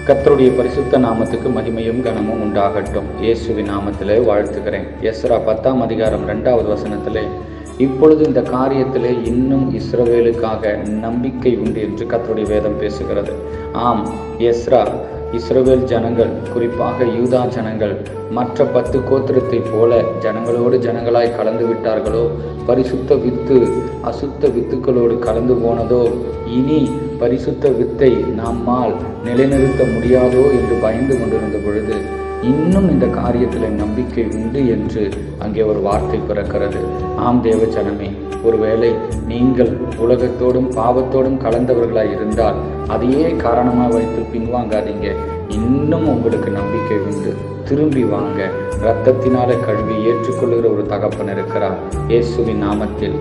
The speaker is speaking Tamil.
கர்த்தருடைய பரிசுத்த நாமத்துக்கு மகிமையும் கனமும் உண்டாகட்டும். இயேசுவின் நாமத்திலே வாழ்த்துகிறேன். எஸ்ரா 10ஆம் அதிகாரம் 2வது வசனத்திலே, இப்பொழுது இந்த காரியத்திலே இன்னும் இஸ்ரவேலுக்காக நம்பிக்கை உண்டு என்று கர்த்தருடைய வேதம் பேசுகிறது. ஆம், எஸ்ரா இஸ்ரவேல் ஜனங்கள், குறிப்பாக யூதா ஜனங்கள் மற்ற 10 கோத்திரத்தை போல ஜனங்களோடு ஜனங்களாய் கலந்து விட்டார்களோ, பரிசுத்த வித்து அசுத்த வித்துக்களோடு கலந்து போனதோ, இனி பரிசுத்த வித்தை நம்மால் நிலைநிறுத்த முடியாதோ என்று பயந்து கொண்டிருந்த பொழுது, இன்னும் இந்த காரியத்தில் நம்பிக்கை உண்டு என்று அங்கே ஒரு வார்த்தை பிறக்கிறது. ஆம் தேவ ஜனமே, ஒருவேளை நீங்கள் உலகத்தோடும் பாவத்தோடும் கலந்தவர்களாய் இருந்தால் அதையே காரணமாக வைத்து பின்வாங்காதீங்க. இன்னும் உங்களுக்கு நம்பிக்கை உண்டு. திரும்பி வாங்க. இரத்தத்தினால கழுவி ஏற்றுக்கொள்கிற ஒரு தகப்பன் இருக்கிறார். இயேசுவின் நாமத்தில்